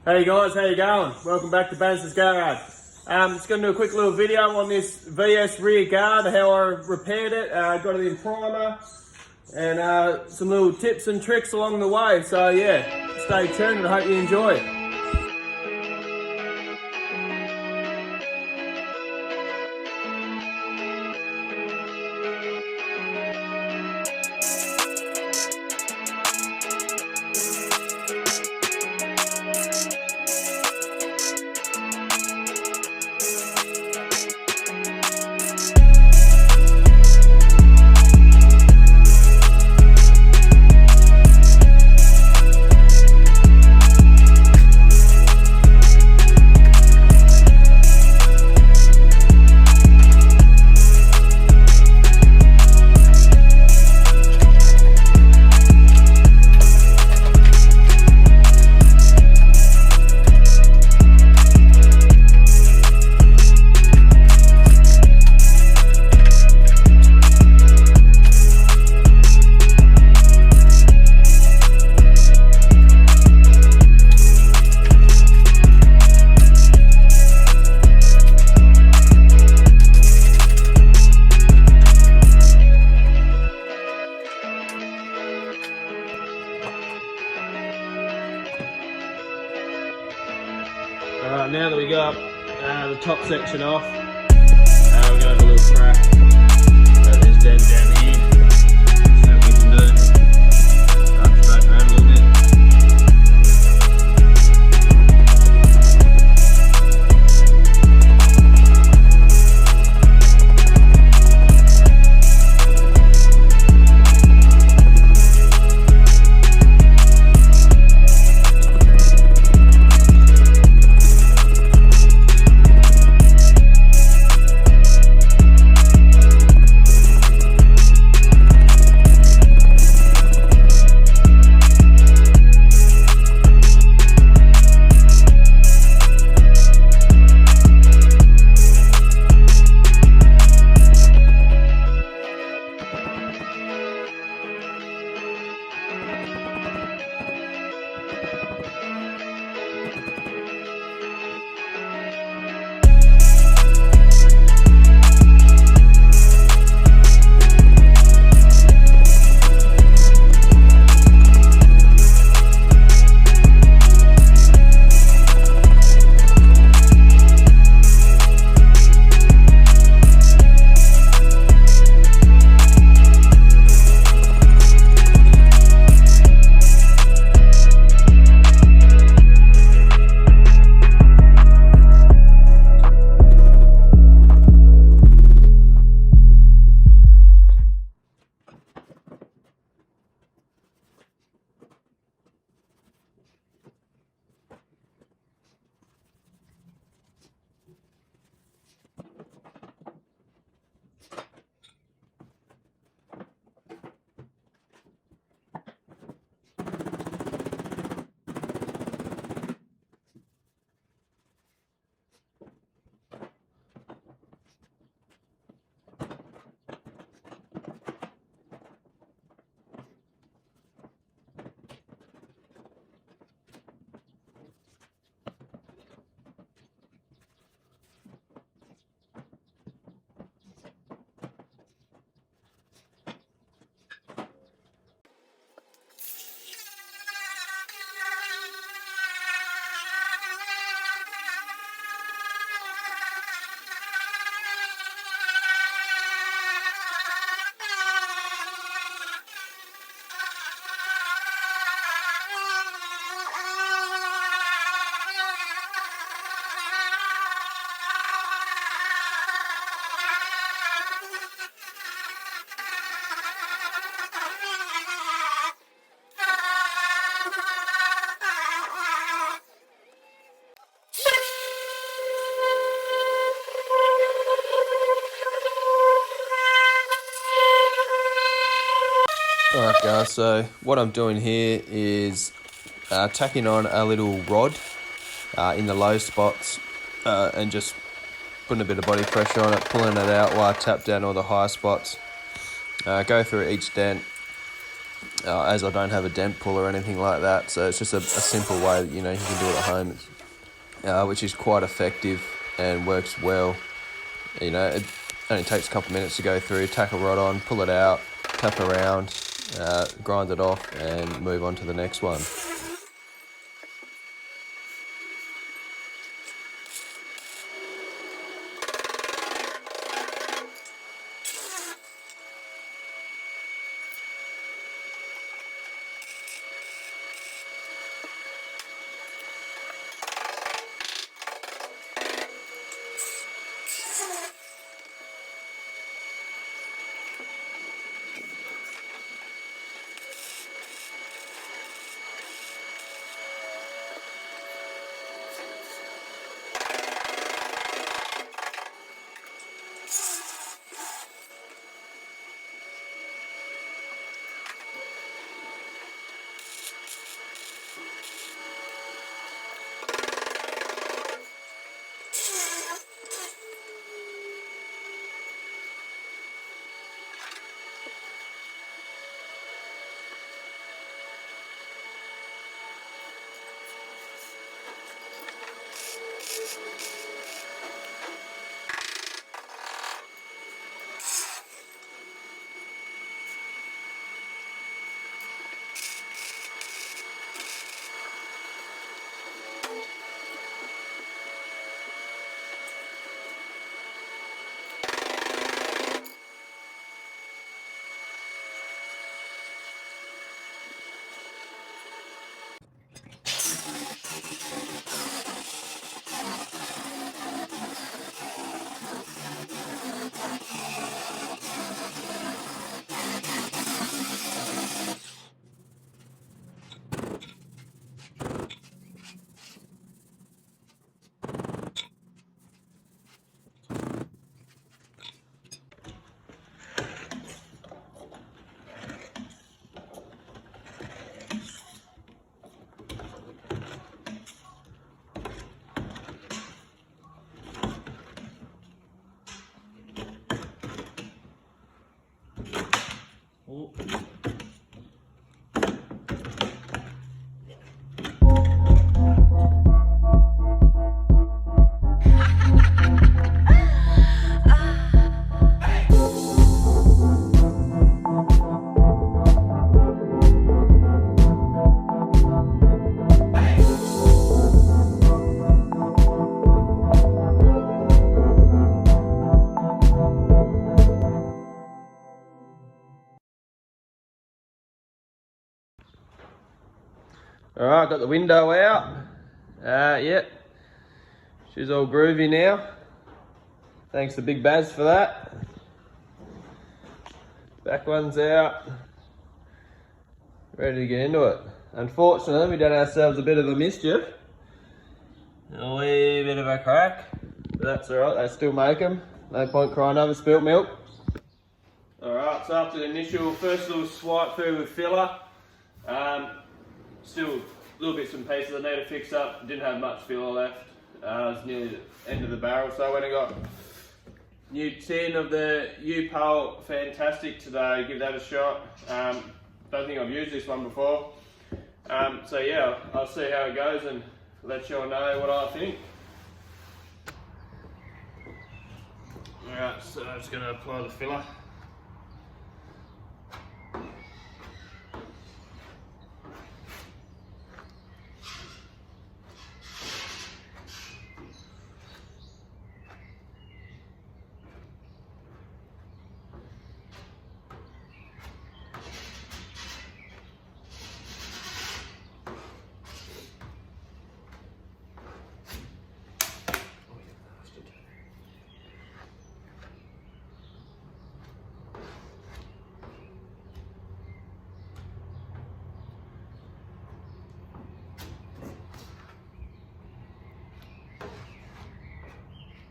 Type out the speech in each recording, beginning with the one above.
Hey guys, how you going? Welcome back to Bannister's Garage. Just going to do a quick little video on this VS rear guard, how I repaired it, got it in primer, and some little tips and tricks along the way. So yeah, stay tuned and I hope you enjoy it. Alright, now that we got the top section off, we're going to have a little crack at this dent down here. See what we can do. Straighten around a little bit. Alright guys, so what I'm doing here is tacking on a little rod in the low spots and just putting a bit of body pressure on it, pulling it out while I tap down all the high spots. Go through each dent as I don't have a dent pull or anything like that. So it's just a simple way that, you can do it at home, which is quite effective and works well. It only takes a couple of minutes to go through, tackle rod on, pull it out, tap around, grind it off, and move on to the next one. All right, got the window out. Yep, she's all groovy now. Thanks to Big Baz for that. Back one's out. Ready to get into it. Unfortunately, we done ourselves a bit of a mischief. A wee bit of a crack, but that's all right. They still make them. No point crying over spilt milk. All right, so after the initial first little swipe through with filler, still little bits and pieces I need to fix up. Didn't have much filler left. It was nearly the end of the barrel, so I went and got new tin of the U-Pole Fantastic today. Give that a shot. Don't think I've used this one before. So yeah, I'll see how it goes and let you all know what I think. Alright, so I'm just going to apply the filler.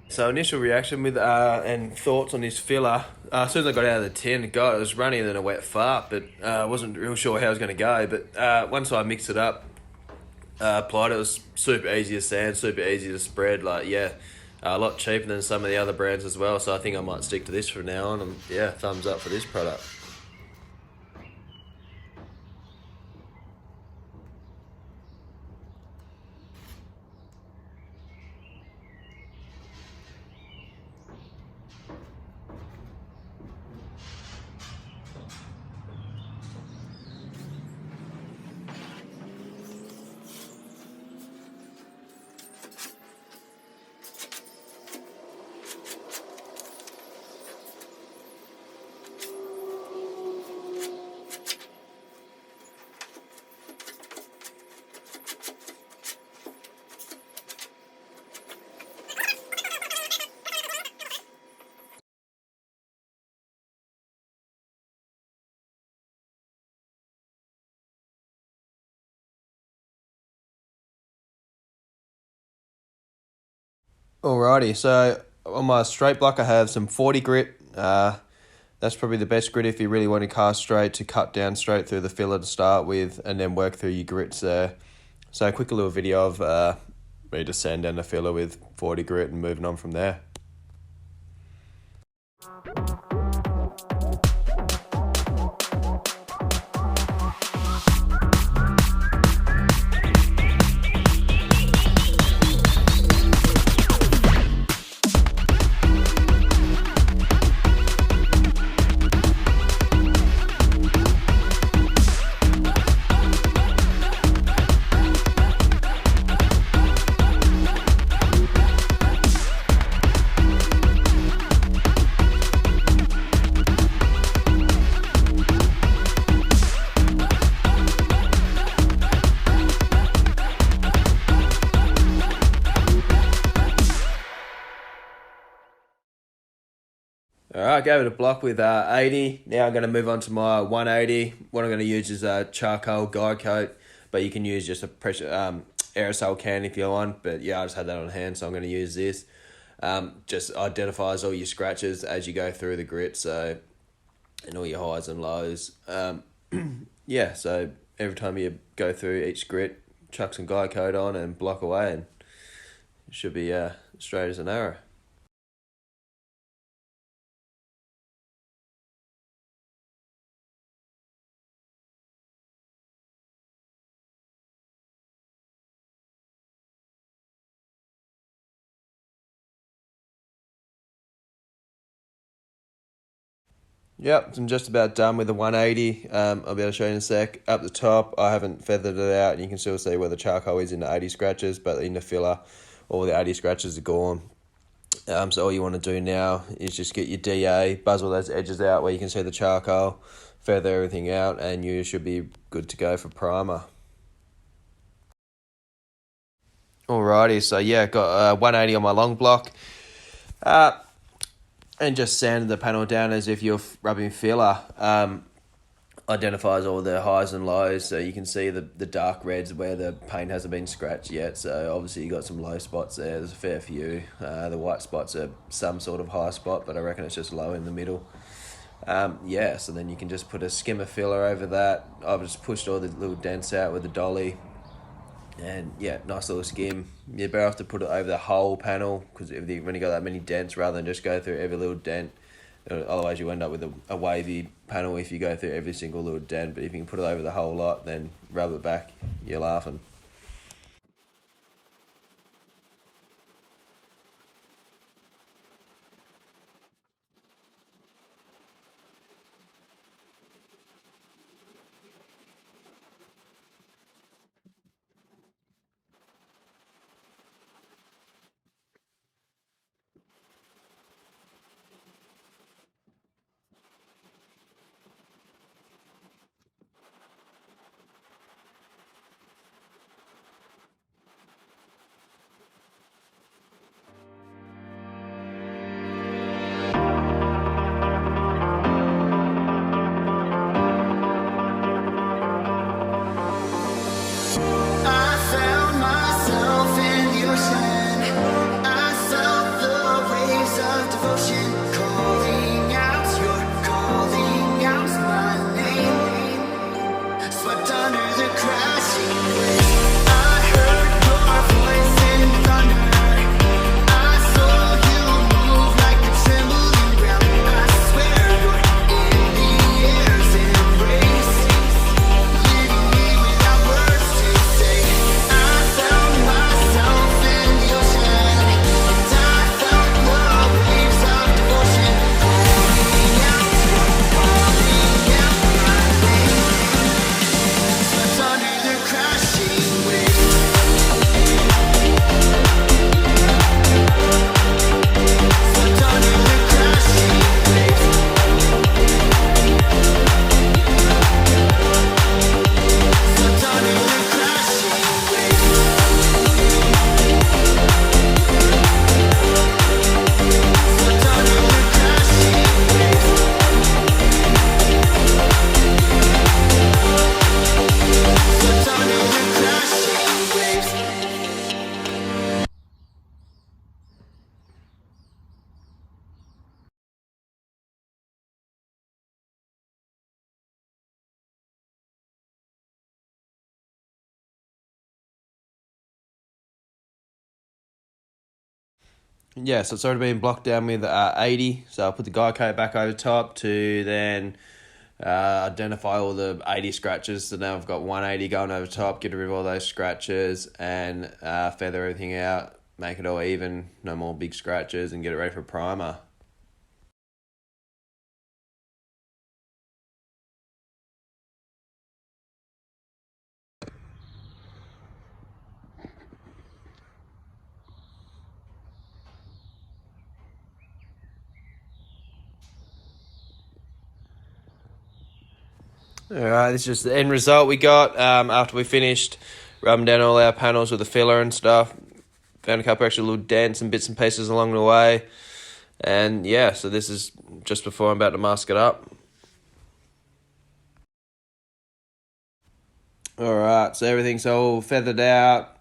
So initial reaction with and thoughts on this filler. As soon as I got out of the tin, God, it was runnier than a wet fart, but I wasn't real sure how it was going to go. But once I mixed it up, applied it, was super easy to sand, super easy to spread. A lot cheaper than some of the other brands as well. So I think I might stick to this from now on. And yeah, thumbs up for this product. Alrighty, so on my straight block I have some 40 grit. That's probably the best grit if you really want to cast straight, to cut down straight through the filler to start with and then work through your grits there. So a quick little video of me just sanding down the filler with 40 grit and moving on from there. Alright, gave it a block with 80. Now I'm going to move on to my 180. What I'm going to use is a charcoal guide coat, but you can use just a pressure aerosol can if you want. But yeah, I just had that on hand, so I'm going to use this. Just identifies all your scratches as you go through the grit, so, and all your highs and lows. Yeah, so every time you go through each grit, chuck some guide coat on and block away, and it should be straight as an arrow. Yep, I'm just about done with the 180. I'll be able to show you in a sec. Up the top, I haven't feathered it out, and you can still see where the charcoal is in the 80 scratches, but in the filler, all the 80 scratches are gone. So all you want to do now is just get your DA, buzz all those edges out where you can see the charcoal, feather everything out, and you should be good to go for primer. Alrighty, so yeah, got 180 on my long block. And just sanded the panel down as if you're rubbing filler. Identifies all the highs and lows, so you can see the dark reds where the paint hasn't been scratched yet. So obviously you got some low spots there. There's a fair few. The white spots are some sort of high spot, but I reckon it's just low in the middle. Yeah, so then you can just put a skimmer filler over that. I've just pushed all the little dents out with the dolly. And yeah, nice little skim. You're better off to put it over the whole panel, because if you've only got that many dents, rather than just go through every little dent. Otherwise you end up with a wavy panel if you go through every single little dent. But if you can put it over the whole lot, then rub it back, you're laughing. Yeah, so it's already been blocked down with 80. So I'll put the guide coat back over top to then identify all the 80 scratches. So now I've got 180 going over top, get rid of all those scratches and feather everything out, make it all even, no more big scratches, and get it ready for primer. Alright, this is just the end result we got after we finished rubbing down all our panels with the filler and stuff. Found a couple extra little dents and bits and pieces along the way. And yeah, so this is just before I'm about to mask it up. Alright, so everything's all feathered out.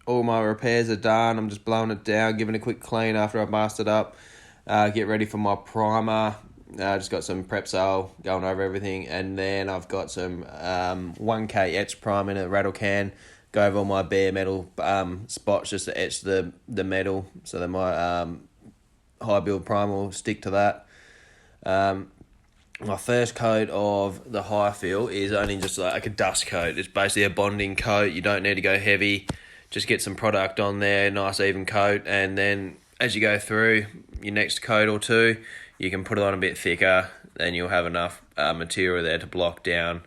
All my repairs are done. I'm just blowing it down, giving it a quick clean after I've masked it up. Get ready for my primer. Just got some Prepsol going over everything, and then I've got some 1K etch prime in a rattle can. Go over all my bare metal spots just to etch the metal, so that my high build primer will stick to that. My first coat of the high fill is only just like a dust coat. It's basically a bonding coat. You don't need to go heavy. Just get some product on there, nice even coat, and then as you go through your next coat or two, you can put it on a bit thicker, then you'll have enough material there to block down.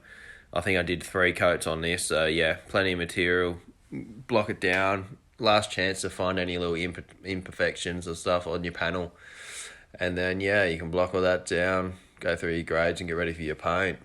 I think I did 3 coats on this, so yeah, plenty of material. Block it down. Last chance to find any little imperfections or stuff on your panel. And then yeah, you can block all that down, go through your grades and get ready for your paint.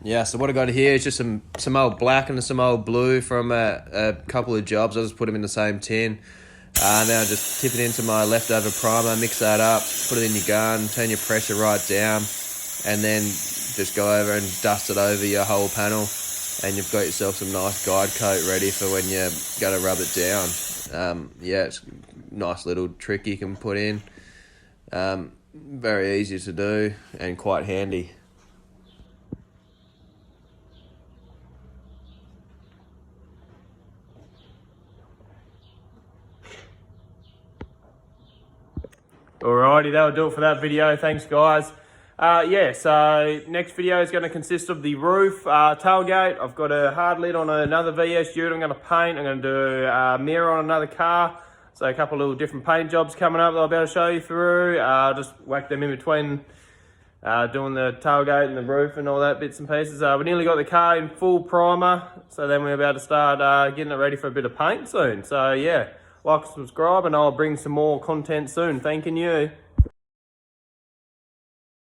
Yeah, so what I got here is just some old black and some old blue from a couple of jobs. I just put them in the same tin. Now just tip it into my leftover primer, mix that up, put it in your gun, turn your pressure right down, and then just go over and dust it over your whole panel, and you've got yourself some nice guide coat ready for when you're going to rub it down. Yeah, it's a nice little trick you can put in. Very easy to do and quite handy. Alrighty, that'll do it for that video. Thanks, guys. Yeah, so next video is going to consist of the roof, tailgate. I've got a hard lid on another VS Ute I'm going to paint. I'm going to do a mirror on another car. So a couple of little different paint jobs coming up that I'll be able to show you through. Just whack them in between doing the tailgate and the roof and all that bits and pieces. We nearly got the car in full primer, so then we're about to start getting it ready for a bit of paint soon. So yeah, like and subscribe, and I'll bring some more content soon. Thanking you.